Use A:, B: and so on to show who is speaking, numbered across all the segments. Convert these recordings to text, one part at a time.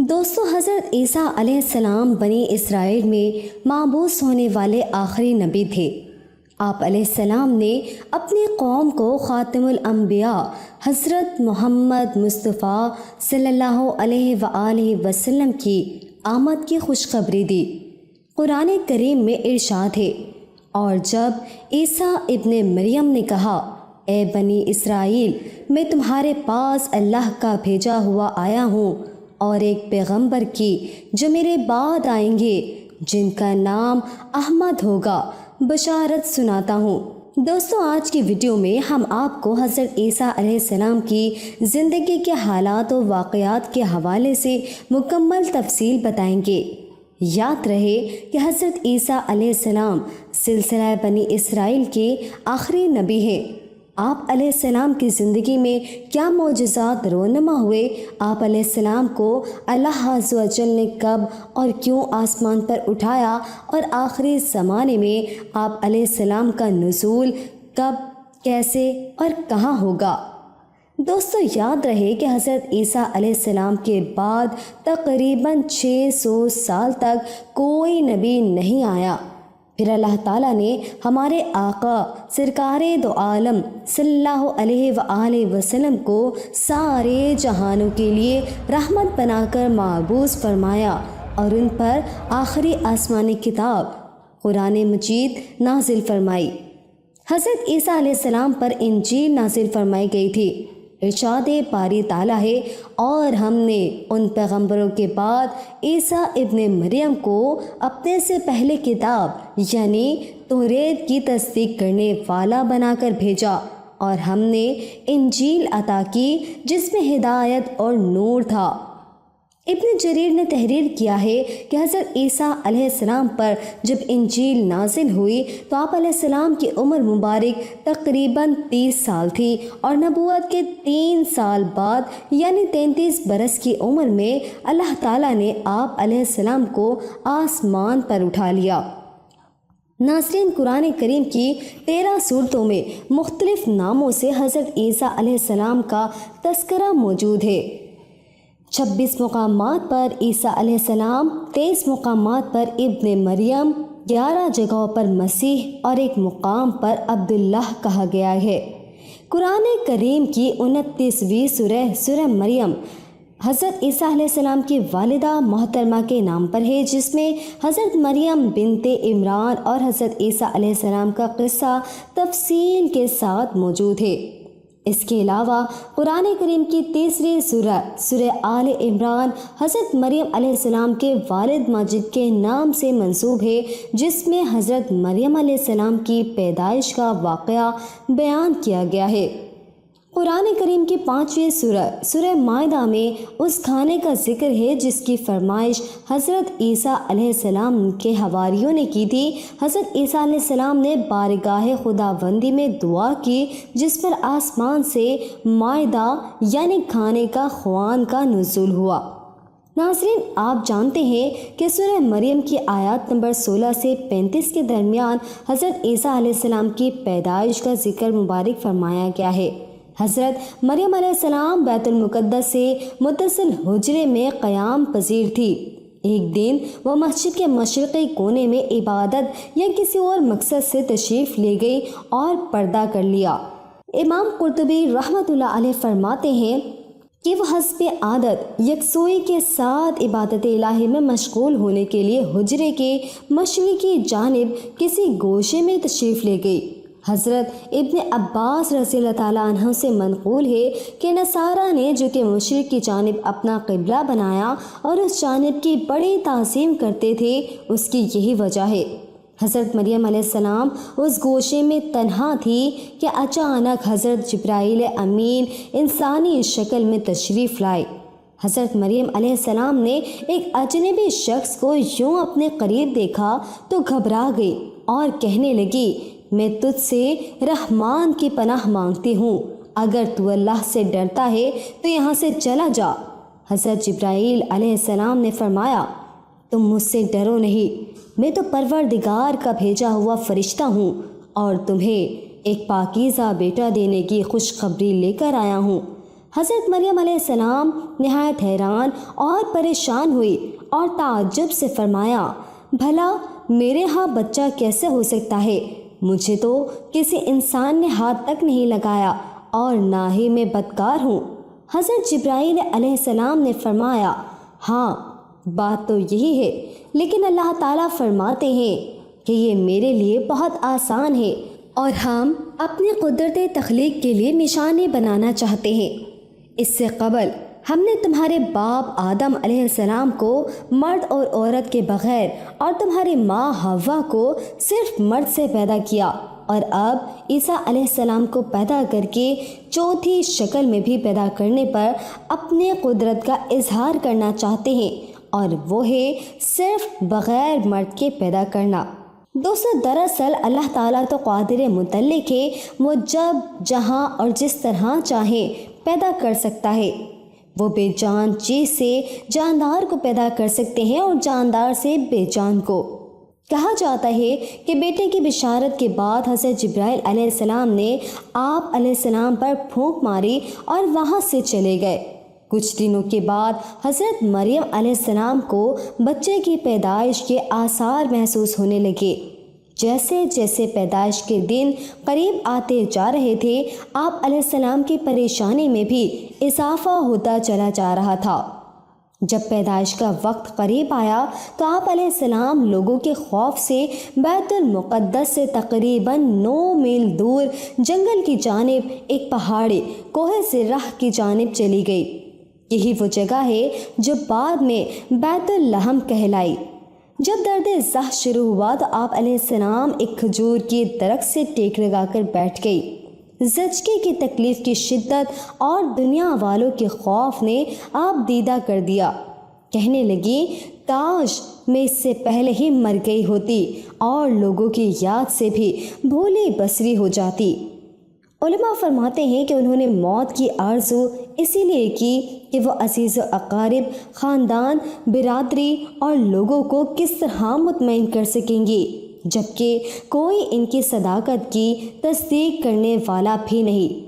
A: دوستو، حضرت عیسیٰ علیہ السلام بنی اسرائیل میں مابعوث ہونے والے آخری نبی تھے۔ آپ علیہ السلام نے اپنی قوم کو خاتم الانبیاء حضرت محمد مصطفیٰ صلی اللہ علیہ وآلہ وسلم کی آمد کی خوشخبری دی۔ قرآن کریم میں ارشاد ہے، اور جب عیسیٰ ابن مریم نے کہا، اے بنی اسرائیل، میں تمہارے پاس اللہ کا بھیجا ہوا آیا ہوں اور ایک پیغمبر کی جو میرے بعد آئیں گے، جن کا نام احمد ہوگا، بشارت سناتا ہوں۔ دوستو، آج کی ویڈیو میں ہم آپ کو حضرت عیسیٰ علیہ السلام کی زندگی کے حالات و واقعات کے حوالے سے مکمل تفصیل بتائیں گے۔ یاد رہے کہ حضرت عیسیٰ علیہ السلام سلسلہ بنی اسرائیل کے آخری نبی ہیں۔ آپ علیہ السلام کی زندگی میں کیا معجزات رونما ہوئے، آپ علیہ السلام کو اللہ عز و جل نے کب اور کیوں آسمان پر اٹھایا، اور آخری زمانے میں آپ علیہ السلام کا نزول کب، کیسے اور کہاں ہوگا۔ دوستو، یاد رہے کہ حضرت عیسیٰ علیہ السلام کے بعد تقریباً 600 سال تک کوئی نبی نہیں آیا۔ پھر اللہ تعالیٰ نے ہمارے آقا سرکار دو عالم صلی اللہ علیہ وآلہ وسلم کو سارے جہانوں کے لیے رحمت بنا کر مبعوث فرمایا، اور ان پر آخری آسمانی کتاب قرآن مجید نازل فرمائی۔ حضرت عیسیٰ علیہ السلام پر انجیل نازل فرمائی گئی تھی۔ ارشاد باری تعالیٰ ہے، اور ہم نے ان پیغمبروں کے بعد عیسیٰ ابن مریم کو اپنے سے پہلے کتاب یعنی توریت کی تصدیق کرنے والا بنا کر بھیجا، اور ہم نے انجیل عطا کی جس میں ہدایت اور نور تھا۔ ابن جریر نے تحریر کیا ہے کہ حضرت عیسیٰ علیہ السلام پر جب انجیل نازل ہوئی تو آپ علیہ السلام کی عمر مبارک تقریباً 30 سال تھی، اور نبوت کے 3 سال بعد یعنی 33 برس کی عمر میں اللہ تعالیٰ نے آپ علیہ السلام کو آسمان پر اٹھا لیا۔ ناظرین، قرآن کریم کی 13 سورتوں میں مختلف ناموں سے حضرت عیسیٰ علیہ السلام کا تذکرہ موجود ہے۔ 26 مقامات پر عیسیٰ علیہ السلام، 23 مقامات پر ابن مریم، 11 جگہوں پر مسیح اور ایک مقام پر عبداللہ کہا گیا ہے۔ قرآن کریم کی 29ویں سورہ مریم حضرت عیسیٰ علیہ السلام کی والدہ محترمہ کے نام پر ہے، جس میں حضرت مریم بنت عمران اور حضرت عیسیٰ علیہ السلام کا قصہ تفصیل کے ساتھ موجود ہے۔ اس کے علاوہ قرآن کریم کی 3 سورہ آل عمران حضرت مریم علیہ السلام کے والد ماجد کے نام سے منسوب ہے، جس میں حضرت مریم علیہ السلام کی پیدائش کا واقعہ بیان کیا گیا ہے۔ قرآن کریم کی 5ویں سورہ مائدہ میں اس کھانے کا ذکر ہے جس کی فرمائش حضرت عیسیٰ علیہ السلام کے حواریوں نے کی تھی۔ حضرت عیسیٰ علیہ السلام نے بارگاہ خداوندی میں دعا کی، جس پر آسمان سے مائدہ یعنی کھانے کا خوان کا نزول ہوا۔ ناظرین، آپ جانتے ہیں کہ سورہ مریم کی آیات نمبر 16 سے 35 کے درمیان حضرت عیسیٰ علیہ السلام کی پیدائش کا ذکر مبارک فرمایا گیا ہے۔ حضرت مریم علیہ السلام بیت المقدس سے متصل حجرے میں قیام پذیر تھی۔ ایک دن وہ مسجد کے مشرقی کونے میں عبادت یا کسی اور مقصد سے تشریف لے گئی اور پردہ کر لیا۔ امام قرطبی رحمۃ اللہ علیہ فرماتے ہیں کہ وہ حسب عادت یکسوئی کے ساتھ عبادت الہی میں مشغول ہونے کے لیے حجرے کے مشرقی جانب کسی گوشے میں تشریف لے گئی۔ حضرت ابن عباس رضی اللہ تعالیٰ عنہ سے منقول ہے کہ نصارہ نے جو کہ مشرق کی جانب اپنا قبلہ بنایا اور اس جانب کی بڑی تعظیم کرتے تھے، اس کی یہی وجہ ہے۔ حضرت مریم علیہ السلام اس گوشے میں تنہا تھی کہ اچانک حضرت جبرائیل امین انسانی شکل میں تشریف لائے۔ حضرت مریم علیہ السلام نے ایک اجنبی شخص کو یوں اپنے قریب دیکھا تو گھبرا گئی اور کہنے لگی، میں تجھ سے رحمان کی پناہ مانگتی ہوں، اگر تو اللہ سے ڈرتا ہے تو یہاں سے چلا جا۔ حضرت جبرائیل علیہ السلام نے فرمایا، تم مجھ سے ڈرو نہیں، میں تو پروردگار کا بھیجا ہوا فرشتہ ہوں، اور تمہیں ایک پاکیزہ بیٹا دینے کی خوشخبری لے کر آیا ہوں۔ حضرت مریم علیہ السلام نہایت حیران اور پریشان ہوئی اور تعجب سے فرمایا، بھلا میرے ہاں بچہ کیسے ہو سکتا ہے؟ مجھے تو کسی انسان نے ہاتھ تک نہیں لگایا اور نہ ہی میں بدکار ہوں۔ حضرت جبرائیل علیہ السلام نے فرمایا، ہاں بات تو یہی ہے، لیکن اللہ تعالیٰ فرماتے ہیں کہ یہ میرے لیے بہت آسان ہے اور ہم اپنی قدرت تخلیق کے لیے نشانی بنانا چاہتے ہیں۔ اس سے قبل ہم نے تمہارے باپ آدم علیہ السلام کو مرد اور عورت کے بغیر اور تمہاری ماں حوا کو صرف مرد سے پیدا کیا، اور اب عیسیٰ علیہ السلام کو پیدا کر کے چوتھی شکل میں بھی پیدا کرنے پر اپنے قدرت کا اظہار کرنا چاہتے ہیں، اور وہ ہے صرف بغیر مرد کے پیدا کرنا۔ دوستو، دراصل اللہ تعالیٰ تو قادر مطلق ہے، وہ جب جہاں اور جس طرح چاہے پیدا کر سکتا ہے۔ وہ بے جان چیز سے جاندار کو پیدا کر سکتے ہیں اور جاندار سے بے جان کو۔ کہا جاتا ہے کہ بیٹے کی بشارت کے بعد حضرت جبرائیل علیہ السلام نے آپ علیہ السلام پر پھونک ماری اور وہاں سے چلے گئے۔ کچھ دنوں کے بعد حضرت مریم علیہ السلام کو بچے کی پیدائش کے آثار محسوس ہونے لگے۔ جیسے جیسے پیدائش کے دن قریب آتے جا رہے تھے، آپ علیہ السلام کی پریشانی میں بھی اضافہ ہوتا چلا جا رہا تھا۔ جب پیدائش کا وقت قریب آیا تو آپ علیہ السلام لوگوں کے خوف سے بیت المقدس سے تقریباً 9 میل دور جنگل کی جانب ایک پہاڑی کوہ سرہ کی جانب چلی گئی۔ یہی وہ جگہ ہے جو بعد میں بیت اللحم کہلائی۔ جب درد زہ شروع ہوا تو آپ علیہ السلام ایک کھجور کے درخت سے ٹیک لگا کر بیٹھ گئی۔ زچگی کی تکلیف کی شدت اور دنیا والوں کے خوف نے آپ دیدہ کر دیا۔ کہنے لگی، کاش میں اس سے پہلے ہی مر گئی ہوتی اور لوگوں کی یاد سے بھی بھولی بسری ہو جاتی۔ علماء فرماتے ہیں کہ انہوں نے موت کی آرزو اسی لیے کی کہ وہ عزیز و اقارب، خاندان، برادری اور لوگوں کو کس طرح مطمئن کر سکیں گی، جبکہ کوئی ان کی صداقت کی تصدیق کرنے والا بھی نہیں۔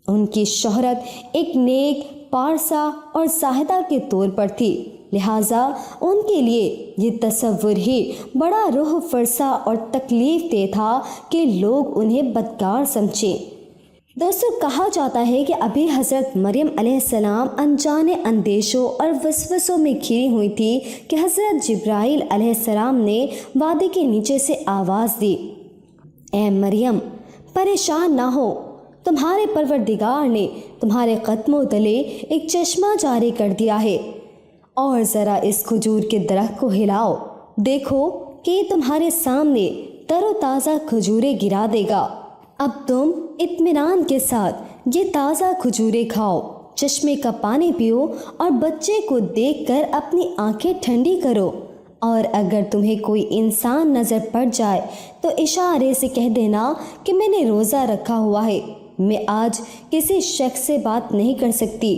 A: ان کی شہرت ایک نیک، پارسا اور زاہدہ کے طور پر تھی، لہٰذا ان کے لیے یہ تصور ہی بڑا روح فرسا اور تکلیف دہ تھا کہ لوگ انہیں بدکار سمجھیں۔ دوستو، کہا جاتا ہے کہ ابھی حضرت مریم علیہ السلام انجانے اندیشوں اور وسوسوں میں گھری ہوئی تھی کہ حضرت جبرائیل علیہ السلام نے وادی کے نیچے سے آواز دی، اے مریم، پریشان نہ ہو، تمہارے پروردگار نے تمہارے قدموں تلے ایک چشمہ جاری کر دیا ہے، اور ذرا اس کھجور کے درخت کو ہلاؤ، دیکھو کہ یہ تمہارے سامنے تر و تازہ کھجوریں گرا دے گا۔ اب تم اطمینان کے ساتھ یہ تازہ کھجوریں کھاؤ، چشمے کا پانی پیو اور بچے کو دیکھ کر اپنی آنکھیں ٹھنڈی کرو، اور اگر تمہیں کوئی انسان نظر پڑ جائے تو اشارے سے کہہ دینا کہ میں نے روزہ رکھا ہوا ہے، میں آج کسی شخص سے بات نہیں کر سکتی۔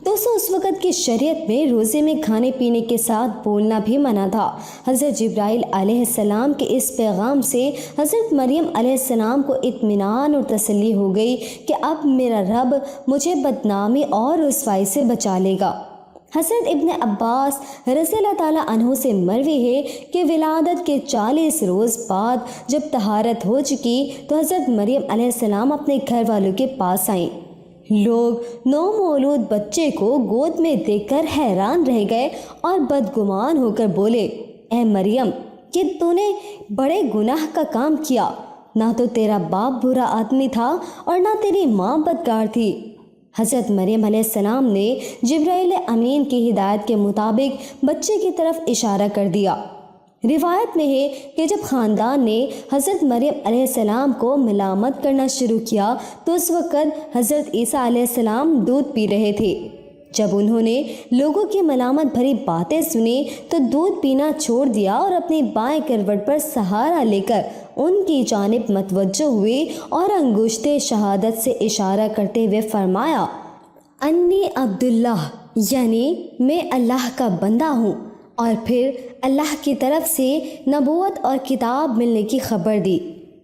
A: دوستو، اس وقت کی شریعت میں روزے میں کھانے پینے کے ساتھ بولنا بھی منع تھا۔ حضرت جبرائیل علیہ السلام کے اس پیغام سے حضرت مریم علیہ السلام کو اطمینان اور تسلی ہو گئی کہ اب میرا رب مجھے بدنامی اور رسوائی سے بچا لے گا۔ حضرت ابن عباس رضی اللہ تعالیٰ عنہ سے مروی ہے کہ ولادت کے 40 روز بعد جب طہارت ہو چکی تو حضرت مریم علیہ السلام اپنے گھر والوں کے پاس آئیں۔ لوگ نومولود بچے کو گود میں دیکھ کر حیران رہ گئے اور بدگمان ہو کر بولے، اے مریم، کہ تو نے بڑے گناہ کا کام کیا، نہ تو تیرا باپ برا آدمی تھا اور نہ تیری ماں بدکار تھی۔ حضرت مریم علیہ السلام نے جبرائیل امین کی ہدایت کے مطابق بچے کی طرف اشارہ کر دیا۔ روایت میں ہے کہ جب خاندان نے حضرت مریم علیہ السلام کو ملامت کرنا شروع کیا تو اس وقت حضرت عیسیٰ علیہ السلام دودھ پی رہے تھے۔ جب انہوں نے لوگوں کی ملامت بھری باتیں سنی تو دودھ پینا چھوڑ دیا اور اپنی بائیں کروٹ پر سہارا لے کر ان کی جانب متوجہ ہوئے اور انگشت شہادت سے اشارہ کرتے ہوئے فرمایا، انی عبداللہ، یعنی میں اللہ کا بندہ ہوں، اور پھر اللہ کی طرف سے نبوت اور کتاب ملنے کی خبر دی۔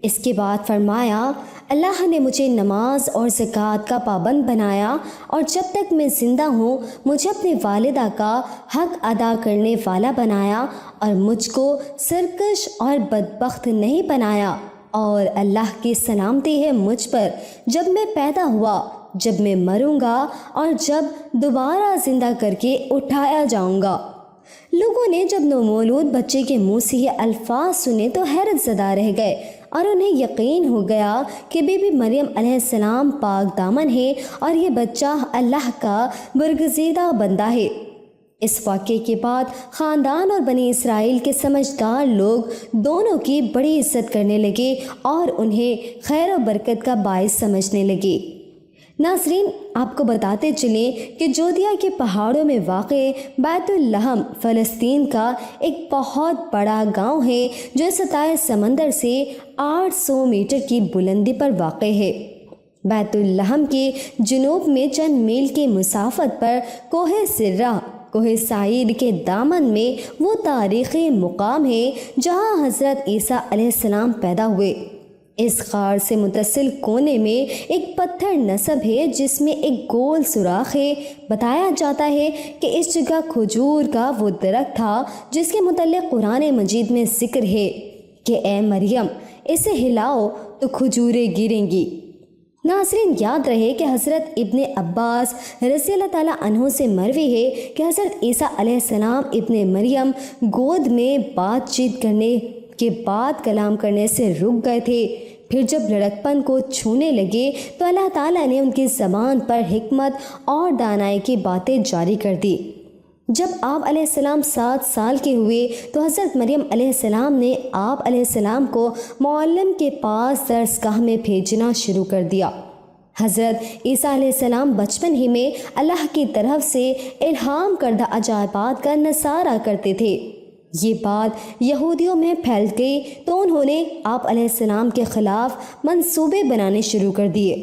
A: اس کے بعد فرمایا، اللہ نے مجھے نماز اور زکوٰۃ کا پابند بنایا اور جب تک میں زندہ ہوں مجھے اپنی والدہ کا حق ادا کرنے والا بنایا اور مجھ کو سرکش اور بدبخت نہیں بنایا، اور اللہ کی سلامتی ہے مجھ پر جب میں پیدا ہوا، جب میں مروں گا اور جب دوبارہ زندہ کر کے اٹھایا جاؤں گا۔ لوگوں نے جب نومولود بچے کے منہ سے یہ الفاظ سنے تو حیرت زدہ رہ گئے اور انہیں یقین ہو گیا کہ بی بی مریم علیہ السلام پاک دامن ہے اور یہ بچہ اللہ کا برگزیدہ بندہ ہے۔ اس واقعے کے بعد خاندان اور بنی اسرائیل کے سمجھدار لوگ دونوں کی بڑی عزت کرنے لگے اور انہیں خیر و برکت کا باعث سمجھنے لگے۔ ناظرین، آپ کو بتاتے چلیں کہ جودھیا کے پہاڑوں میں واقع بیت اللحم فلسطین کا ایک بہت بڑا گاؤں ہے جو سطح سمندر سے 800 میٹر کی بلندی پر واقع ہے۔ بیت اللحم کے جنوب میں چند میل کی مسافت پر کوہ سرہ، کوہ سعیر کے دامن میں وہ تاریخی مقام ہے جہاں حضرت عیسیٰ علیہ السلام پیدا ہوئے۔ اس غار سے متصل کونے میں ایک پتھر نصب ہے جس میں ایک گول سوراخ ہے۔ بتایا جاتا ہے کہ اس جگہ کھجور کا وہ درخت تھا جس کے متعلق قرآن مجید میں ذکر ہے کہ اے مریم اسے ہلاؤ تو کھجوریں گریں گی۔ ناظرین، یاد رہے کہ حضرت ابن عباس رضی اللہ تعالیٰ عنہ سے مروی ہے کہ حضرت عیسیٰ علیہ السلام ابن مریم گود میں بات چیت کرنے کے بعد کلام کرنے سے رک گئے تھے، پھر جب لڑکپن کو چھونے لگے تو اللہ تعالیٰ نے ان کی زبان پر حکمت اور دانائی کی باتیں جاری کر دی۔ جب آپ علیہ السلام 7 سال کے ہوئے تو حضرت مریم علیہ السلام نے آپ علیہ السلام کو معلم کے پاس درس گاہ میں بھیجنا شروع کر دیا۔ حضرت عیسیٰ علیہ السلام بچپن ہی میں اللہ کی طرف سے الہام کردہ عجائبات کا نظارہ کرتے تھے۔ یہ بات یہودیوں میں پھیل گئی تو انہوں نے آپ علیہ السلام کے خلاف منصوبے بنانے شروع کر دیے۔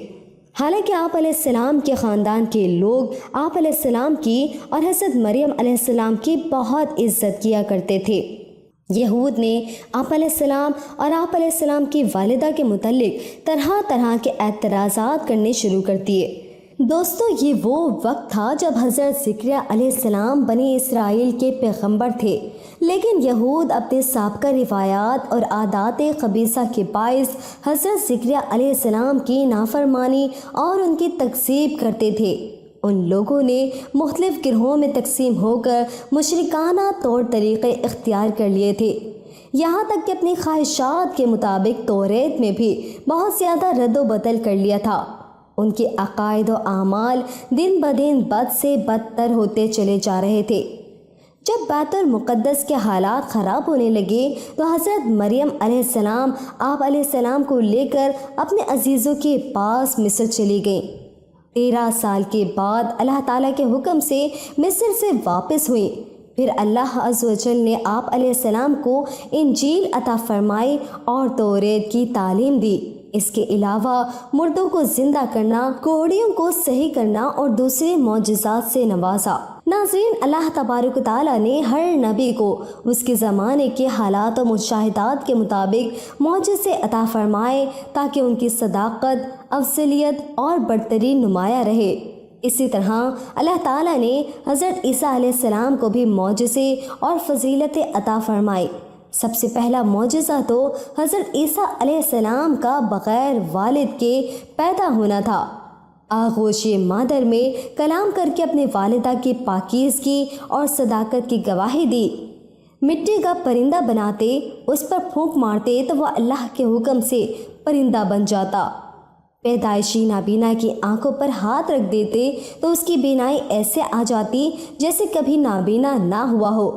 A: حالانکہ آپ علیہ السلام کے خاندان کے لوگ آپ علیہ السلام کی اور حضرت مریم علیہ السلام کی بہت عزت کیا کرتے تھے، یہود نے آپ علیہ السلام اور آپ علیہ السلام کی والدہ کے متعلق طرح طرح کے اعتراضات کرنے شروع کر دیے۔ دوستو، یہ وہ وقت تھا جب حضرت زکریا علیہ السلام بنی اسرائیل کے پیغمبر تھے، لیکن یہود اپنے سابقہ روایات اور عادات خبیثہ کے باعث حضرت زکریا علیہ السلام کی نافرمانی اور ان کی تکذیب کرتے تھے۔ ان لوگوں نے مختلف گروہوں میں تقسیم ہو کر مشرکانہ طور طریقے اختیار کر لیے تھے، یہاں تک کہ اپنی خواہشات کے مطابق توریت میں بھی بہت زیادہ رد و بدل کر لیا تھا۔ ان کے عقائد و اعمال دن بدن بد سے بدتر ہوتے چلے جا رہے تھے۔ جب بیت المقدس کے حالات خراب ہونے لگے تو حضرت مریم علیہ السلام آپ علیہ السلام کو لے کر اپنے عزیزوں کے پاس مصر چلی گئیں۔ 13 سال کے بعد اللہ تعالیٰ کے حکم سے مصر سے واپس ہوئیں۔ پھر اللہ عز و جل نے آپ علیہ السلام کو انجیل عطا فرمائی اور توریت کی تعلیم دی۔ اس کے علاوہ مردوں کو زندہ کرنا، کوڑیوں کو صحیح کرنا اور دوسرے معجزات سے نوازا۔ ناظرین، اللہ تبارک و تعالیٰ نے ہر نبی کو اس کے زمانے کے حالات و مشاہدات کے مطابق معجزے عطا فرمائے تاکہ ان کی صداقت، افضلیت اور برتری نمایاں رہے۔ اسی طرح اللہ تعالیٰ نے حضرت عیسیٰ علیہ السلام کو بھی معجزے اور فضیلتیں عطا فرمائی۔ سب سے پہلا معجزہ تو حضرت عیسیٰ علیہ السلام کا بغیر والد کے پیدا ہونا تھا۔ آغوش مادر میں کلام کر کے اپنے والدہ کی پاکیزگی اور صداقت کی گواہی دی۔ مٹی کا پرندہ بناتے، اس پر پھونک مارتے تو وہ اللہ کے حکم سے پرندہ بن جاتا۔ پیدائشی نابینا کی آنکھوں پر ہاتھ رکھ دیتے تو اس کی بینائی ایسے آ جاتی جیسے کبھی نابینا نہ ہوا ہو۔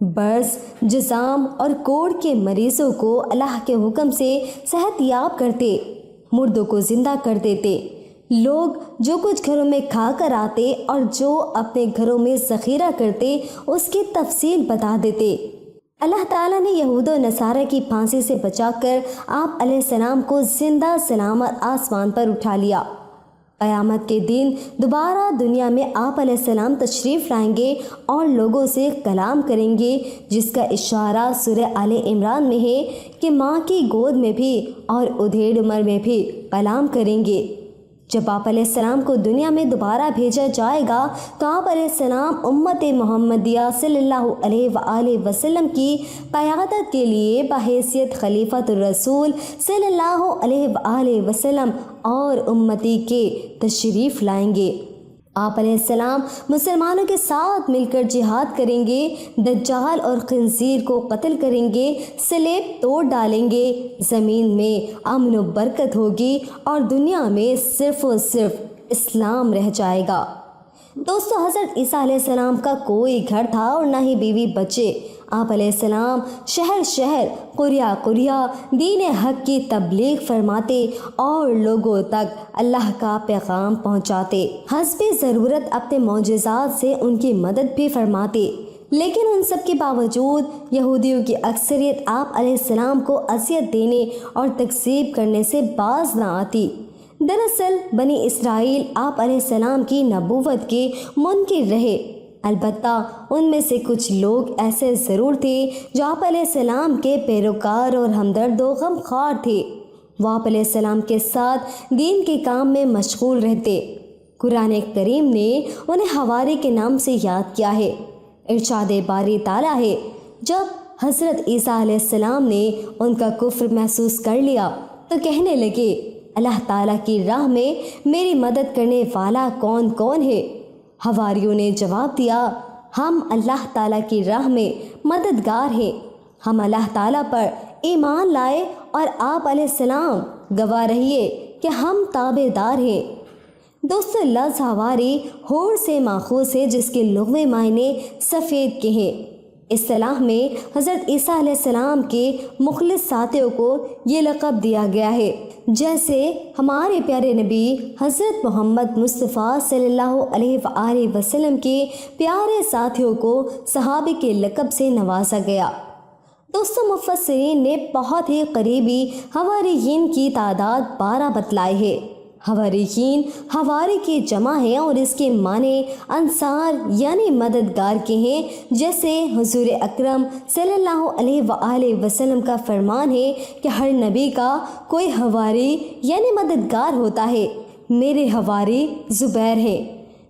A: برز، جزام اور کوڑ کے مریضوں کو اللہ کے حکم سے صحت یاب کرتے، مردوں کو زندہ کر دیتے۔ لوگ جو کچھ گھروں میں کھا کر آتے اور جو اپنے گھروں میں ذخیرہ کرتے اس کی تفصیل بتا دیتے۔ اللہ تعالیٰ نے یہود و نصارہ کی پھانسی سے بچا کر آپ علیہ السلام کو زندہ سلامت آسمان پر اٹھا لیا۔ قیامت کے دن دوبارہ دنیا میں آپ علیہ السلام تشریف لائیں گے اور لوگوں سے کلام کریں گے، جس کا اشارہ سورہ آل عمران میں ہے کہ ماں کی گود میں بھی اور ادھیڑ عمر میں بھی کلام کریں گے۔ جب آپ علیہ السلام کو دنیا میں دوبارہ بھیجا جائے گا تو آپ علیہ السلام امت محمدیہ صلی اللہ علیہ وآلہ وسلم کی قیادت کے لیے بحیثیت خلیفۃ الرسول صلی اللہ علیہ وآلہ وسلم اور امتی کے تشریف لائیں گے۔ آپ علیہ السلام مسلمانوں کے ساتھ مل کر جہاد کریں گے، دجال اور خنزیر کو قتل کریں گے، صلیب توڑ ڈالیں گے، زمین میں امن و برکت ہوگی اور دنیا میں صرف و صرف اسلام رہ جائے گا۔ دوستو، حضرت عیسیٰ علیہ السلام کا کوئی گھر تھا اور نہ ہی بیوی بچے۔ آپ علیہ السلام شہر شہر قریہ قریہ دین حق کی تبلیغ فرماتے اور لوگوں تک اللہ کا پیغام پہنچاتے، حسب ضرورت اپنے معجزات سے ان کی مدد بھی فرماتے۔ لیکن ان سب کے باوجود یہودیوں کی اکثریت آپ علیہ السلام کو اذیت دینے اور تکذیب کرنے سے باز نہ آتی۔ دراصل بنی اسرائیل آپ علیہ السلام کی نبوت کے منکر رہے، البتہ ان میں سے کچھ لوگ ایسے ضرور تھے جو آپ علیہ السلام کے پیروکار اور ہمدرد و غمخوار تھے۔ وہ آپ علیہ السلام کے ساتھ دین کے کام میں مشغول رہتے۔ قرآن کریم نے انہیں حواری کے نام سے یاد کیا ہے۔ ارشاد باری تعالیٰ ہے، جب حضرت عیسیٰ علیہ السلام نے ان کا کفر محسوس کر لیا تو کہنے لگے، اللہ تعالیٰ کی راہ میں میری مدد کرنے والا کون کون ہے؟ حواریوں نے جواب دیا، ہم اللہ تعالیٰ کی راہ میں مددگار ہیں، ہم اللہ تعالیٰ پر ایمان لائے اور آپ علیہ السلام گواہ رہیے کہ ہم تابع دار ہیں۔ دوستو، لفظ حواری ہور سے ماخوذ ہے، جس کے لغوی معنی سفید کے ہیں۔ اصطلاح میں حضرت عیسیٰ علیہ السلام کے مخلص ساتھیوں کو یہ لقب دیا گیا ہے، جیسے ہمارے پیارے نبی حضرت محمد مصطفیٰ صلی اللہ علیہ وآلہ وسلم کے پیارے ساتھیوں کو صحابی کے لقب سے نوازا گیا۔ دوستو، مفسرین نے بہت ہی قریبی حواریین کی تعداد 12 بتلائی ہے۔ حواریین حواری کی جمع ہے اور اس کے معنی انصار یعنی مددگار کے ہیں، جیسے حضور اکرم صلی اللہ علیہ وآلہ وسلم کا فرمان ہے کہ ہر نبی کا کوئی حواری یعنی مددگار ہوتا ہے، میرے حواری زبیر ہیں۔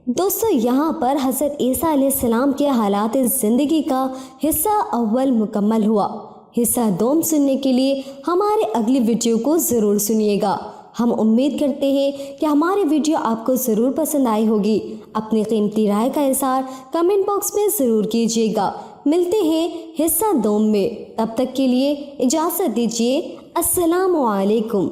A: دوستو، یہاں پر حضرت عیسیٰ علیہ السلام کے حالات زندگی کا حصہ اول مکمل ہوا۔ حصہ دوم سننے کے لیے ہمارے اگلی ویڈیو کو ضرور سنیے گا۔ ہم امید کرتے ہیں کہ ہماری ویڈیو آپ کو ضرور پسند آئی ہوگی۔ اپنی قیمتی رائے کا اظہار کمنٹ باکس میں ضرور کیجیے گا۔ ملتے ہیں حصہ دوم میں، تب تک کے لیے اجازت دیجیے۔ السلام علیکم۔